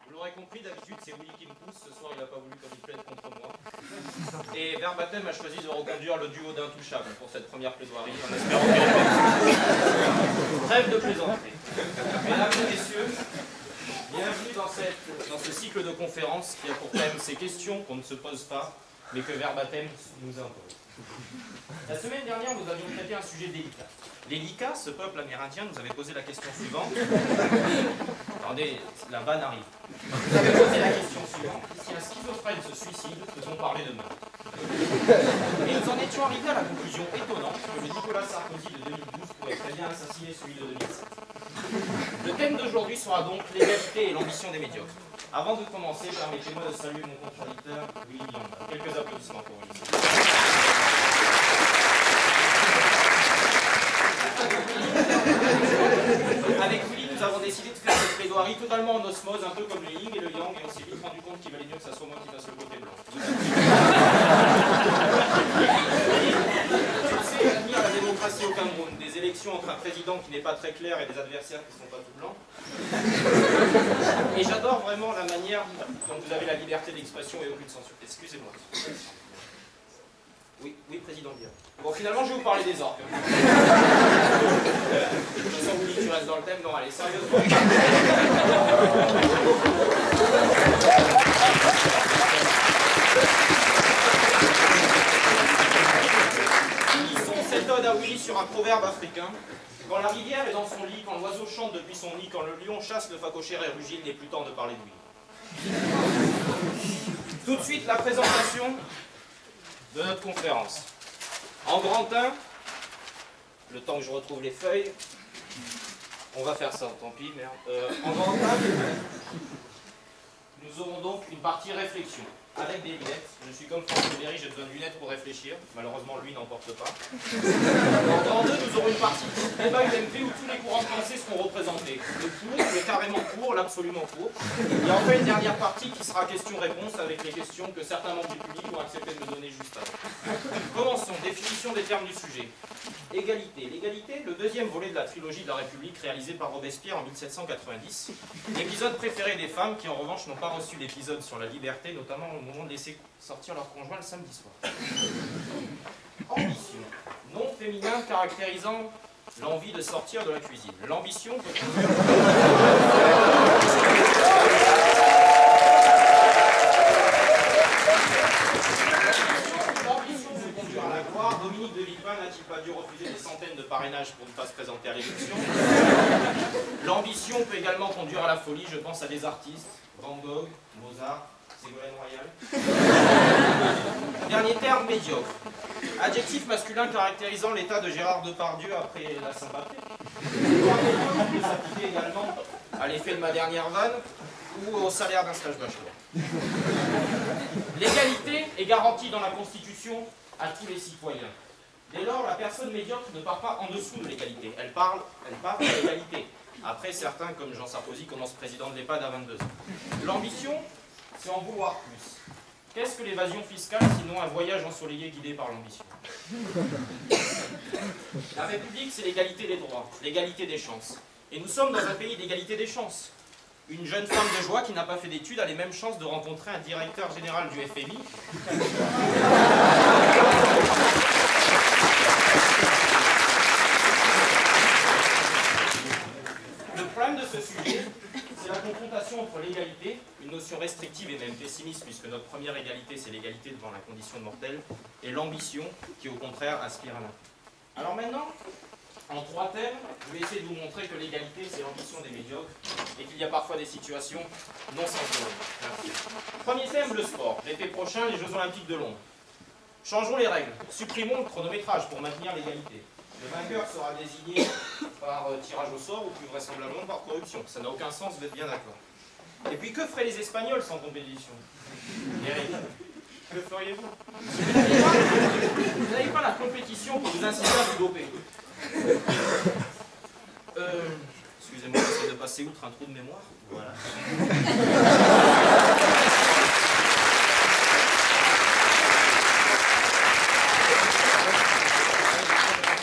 Vous l'aurez compris, d'habitude c'est Willy qui me pousse, ce soir il n'a pas voulu comme il plaide contre moi. Et Verbatim a choisi de reconduire le duo d'Intouchables pour cette première plaidoirie, en espérant qu'elle trêve de plaisanterie. Mesdames et messieurs, bienvenue dans ce cycle de conférences qui a pour thème ces questions qu'on ne se pose pas, mais que Verbatim nous impose. La semaine dernière, nous avions traité un sujet délicat. Les Likas, ce peuple amérindien, nous avait posé la question suivante. Attendez, la vanne arrive. Nous avait posé la question suivante. Si un schizophrène se suicide, peut-on parler de meurtre? Et nous en étions arrivés à la conclusion étonnante que le Nicolas Sarkozy de 2012 pourrait très bien assassiner celui de 2007. Le thème d'aujourd'hui sera donc l'égalité et l'ambition des médiocres. Avant de commencer, permettez-moi de saluer mon contradicteur, Willy Bianda. Quelques applaudissements pour Willy. Avec Willy, nous avons décidé de faire cette plaidoirie totalement en osmose, un peu comme le yin et le yang, et on s'est vite rendu compte qu'il valait mieux que ça soit moi qui fasse le côté blanc. Je sais, admire la démocratie au Cameroun, des élections entre un président qui n'est pas très clair et des adversaires qui ne sont pas tout blancs. Et j'adore vraiment la manière dont vous avez la liberté d'expression et aucune censure. Excusez-moi. Oui, président bien. Bon, finalement, je vais vous parler des orques. De toute façon, vous dites que tu restes dans le thème. Non, allez, sérieusement. Finissons cette ode à Willy sur un proverbe africain. Quand la rivière est dans son lit, quand l'oiseau chante depuis son nid, quand le lion chasse, le phacochère et rugit, il n'est plus temps de parler de lui. Tout de suite, la présentation de notre conférence. En grand 1, le temps que je retrouve les feuilles, on va faire ça, tant pis, merde. En grand 1, nous aurons donc une partie réflexion, avec des lunettes. Je suis comme François Berry, j'ai besoin de lunettes pour réfléchir. Malheureusement, lui n'en porte pas. En grand 2, nous aurons une partie débat UMP où tous les courants de pensée seront représentés. Le pour, le carrément pour, l'absolument pour. Et enfin une dernière partie qui sera question-réponse avec les questions que certains membres du public ont accepté de me donner juste avant. Commençons. Définition des termes du sujet. Égalité. L'égalité, le deuxième volet de la trilogie de la République réalisée par Robespierre en 1790. L'épisode préféré des femmes qui en revanche n'ont pas reçu l'épisode sur la liberté, notamment au moment de laisser sortir leur conjoint le samedi soir. Ambition. Nom féminin caractérisant l'envie de sortir de la cuisine. L'ambition peut conduire... à la gloire. Dominique de Villepin n'a-t-il pas dû refuser des centaines de parrainages pour ne pas se présenter à l'élection? L'ambition peut également conduire à la folie. Je pense à des artistes, Van Gogh, Mozart, Ségolène Royal. Dernier terme, médiocre. Adjectif masculin caractérisant l'état de Gérard Depardieu après la Saint-Patrick. On peut s'appliquer également à l'effet de ma dernière vanne ou au salaire d'un stage bachelor. L'égalité est garantie dans la Constitution à tous les citoyens. Dès lors, la personne médiocre ne part pas en dessous de l'égalité. Elle part de l'égalité. Après, certains, comme Jean Sarkozy, commencent président de l'EHPAD à 22 ans. L'ambition, c'est en vouloir plus. Qu'est-ce que l'évasion fiscale, sinon un voyage ensoleillé guidé par l'ambition? La République, c'est l'égalité des droits, l'égalité des chances. Et nous sommes dans un pays d'égalité des chances. Une jeune femme de joie qui n'a pas fait d'études a les mêmes chances de rencontrer un directeur général du FMI. Le problème de ce sujet, c'est la confrontation entre l'égalité, une notion restrictive et même pessimiste, puisque notre première égalité, c'est l'égalité devant la condition de mortel, et l'ambition, qui au contraire aspire à l'infini. Alors maintenant, en 3 thèmes, je vais essayer de vous montrer que l'égalité, c'est l'ambition des médiocres, et qu'il y a parfois des situations non sensées. Premier thème, le sport. L'été prochain, les Jeux Olympiques de Londres. Changeons les règles. Supprimons le chronométrage pour maintenir l'égalité. Le vainqueur sera désigné par tirage au sort ou plus vraisemblablement par corruption. Ça n'a aucun sens, vous êtes bien d'accord. Et puis que feraient les Espagnols sans compétition? Eric, que feriez-vous? Vous n'avez pas la compétition pour vous inciter à vous doper. Excusez-moi, j'essaie de passer outre un trou de mémoire. Voilà.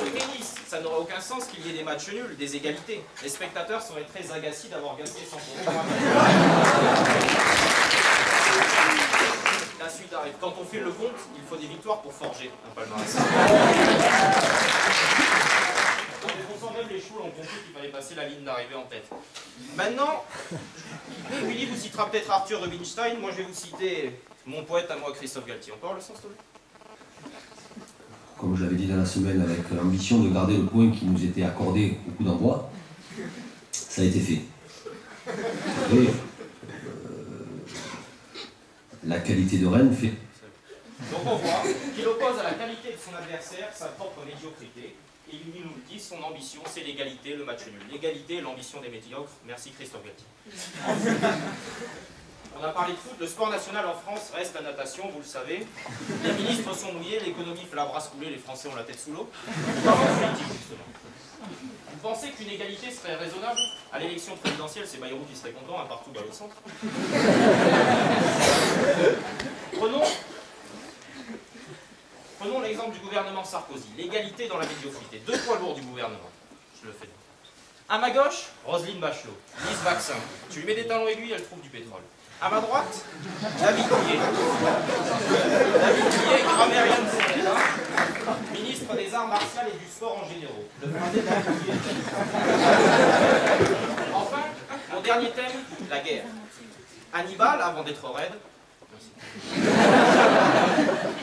Au tennis, ça n'aurait aucun sens qu'il y ait des matchs nuls, des égalités. Les spectateurs seraient très agacés d'avoir gagné 100%. La suite arrive. Quand on fait le compte, il faut des victoires pour forger un palmarès. On sent même les choules ont compris qu'il fallait passer la ligne d'arrivée en tête. Maintenant, Willy vous citera peut-être Arthur Rubinstein, moi je vais vous citer mon poète à moi, Christophe Galtier. Encore le sens, Tolé? Comme je l'avais dit dans la semaine, avec l'ambition de garder le point qui nous était accordé au coup d'envoi, ça a été fait. Et, la qualité de Rennes fait. Donc on voit qu'il oppose à la qualité de son adversaire sa propre médiocrité. Et il nous le dit, son ambition, c'est l'égalité, le match nul. L'égalité et l'ambition des médiocres. Merci Christophe Galtier. On a parlé de foot. Le sport national en France reste la natation, vous le savez. Les ministres sont mouillés, l'économie fait la brasse couler, les Français ont la tête sous l'eau. Politique, justement. Vous pensez qu'une égalité serait raisonnable? À l'élection présidentielle, c'est Bayrou qui serait content, un partout à l'autre centre. Prenons l'exemple du gouvernement Sarkozy. L'égalité dans la médiocrité. Deux poids lourds du gouvernement. Je le fais. À ma gauche, Roselyne Bachelot, Lise Vaccin. Tu lui mets des talons aiguilles, elle trouve du pétrole. À ma droite, David Douillet. David Douillet, grammairien de Serena, ministre des Arts martiaux et du sport en généraux. Le français David Douillet. Enfin, mon dernier thème, la guerre. Hannibal, avant d'être raide. Merci.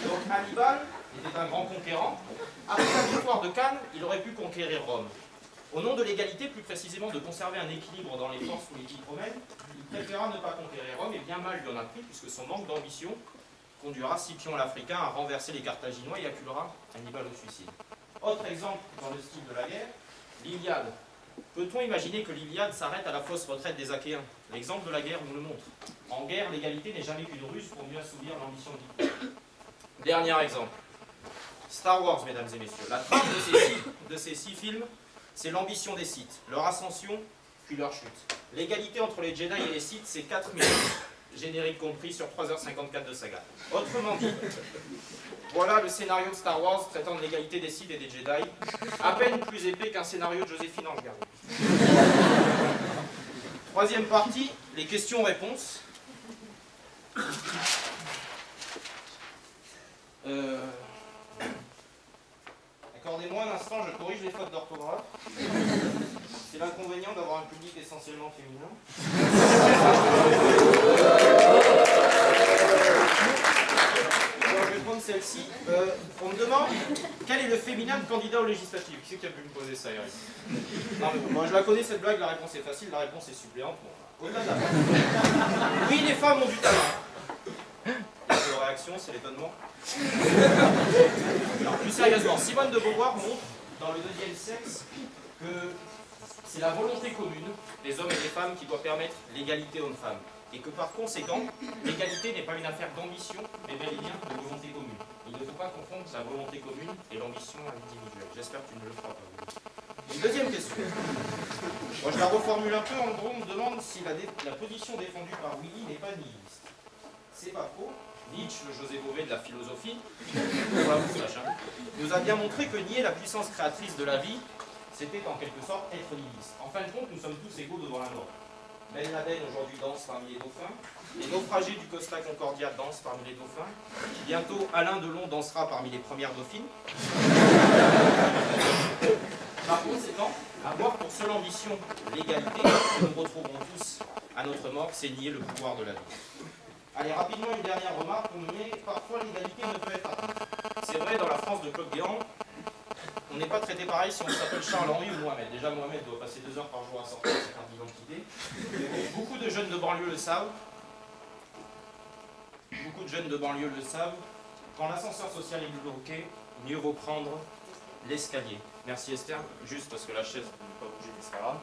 Donc Hannibal était un grand conquérant. Après la victoire de Cannes, il aurait pu conquérir Rome. Au nom de l'égalité, plus précisément de conserver un équilibre dans les forces politiques romaines, il préféra ne pas conquérir Rome, et bien mal lui en a pris, puisque son manque d'ambition conduira Scipion l'Africain à renverser les Carthaginois et acculera Hannibal au suicide. Autre exemple dans le style de la guerre, l'Iliade. Peut-on imaginer que l'Iliade s'arrête à la fausse retraite des Achéens? L'exemple de la guerre nous le montre. En guerre, l'égalité n'est jamais qu'une ruse pour mieux assouvir l'ambition de victoire. Dernier exemple. Star Wars, mesdames et messieurs. La trame de ces six films, c'est l'ambition des Sith, leur ascension, puis leur chute. L'égalité entre les Jedi et les Sith, c'est 4 minutes, générique compris, sur 3h54 de saga. Autrement dit, voilà le scénario de Star Wars traitant de l'égalité des Sith et des Jedi, à peine plus épais qu'un scénario de Joséphine Ange Gardien. Troisième partie, les questions-réponses. Accordez-moi un instant, je corrige les fautes d'orthographe. C'est l'inconvénient d'avoir un public essentiellement féminin. Alors, je vais prendre celle-ci. On me demande quel est le féminin de candidat aux législatives. Qui c'est qui a pu me poser ça, Eric? Non, mais moi je la connais cette blague, la réponse est facile, la réponse est suppléante. Bon, au-delà de la oui, les femmes ont du talent. La réaction, c'est l'étonnement. Alors, plus sérieusement, Simone de Beauvoir montre dans le deuxième sexe que c'est la volonté commune des hommes et des femmes qui doit permettre l'égalité homme-femme. Et que par conséquent, l'égalité n'est pas une affaire d'ambition, mais bel et bien de volonté commune. Il ne faut pas confondre sa volonté commune et l'ambition individuelle. J'espère que tu ne le feras pas. Une deuxième question. Moi, je la reformule un peu. En gros, on me demande si la position défendue par Willy n'est pas nihiliste. C'est pas faux. Nietzsche, le José Bové de la philosophie, nous a bien montré que nier la puissance créatrice de la vie, c'était en quelque sorte être nihiliste. En fin de compte, nous sommes tous égaux devant la mort. Ben Laden aujourd'hui danse parmi les dauphins, les naufragés du Costa Concordia dansent parmi les dauphins, bientôt Alain Delon dansera parmi les premières dauphines. Par conséquent, avoir pour seule ambition l'égalité, que nous retrouverons tous à notre mort, c'est nier le pouvoir de la vie. Allez, rapidement, une dernière remarque. Mais parfois, l'égalité ne peut être atteinte. C'est vrai, dans la France de Claude Guéant, on n'est pas traité pareil si on s'appelle Charles-Henri ou Mohamed. Déjà, Mohamed doit passer 2 heures par jour à sortir sa carte d'identité. Beaucoup de jeunes de banlieue le savent. Beaucoup de jeunes de banlieue le savent. Quand l'ascenseur social est bloqué, mieux vaut prendre l'escalier. Merci Esther. Juste parce que la chaise ne peut pas bouger, mais c'est pas grave.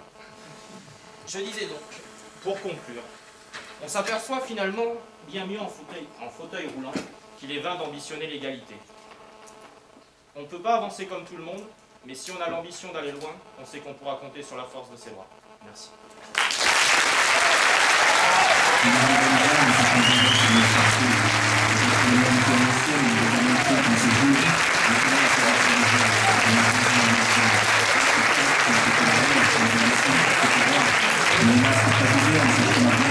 Je disais donc, pour conclure, on s'aperçoit finalement bien mieux en fauteuil roulant qu'il est vain d'ambitionner l'égalité. On ne peut pas avancer comme tout le monde, mais si on a l'ambition d'aller loin, on sait qu'on pourra compter sur la force de ses bras. Merci. partager un certain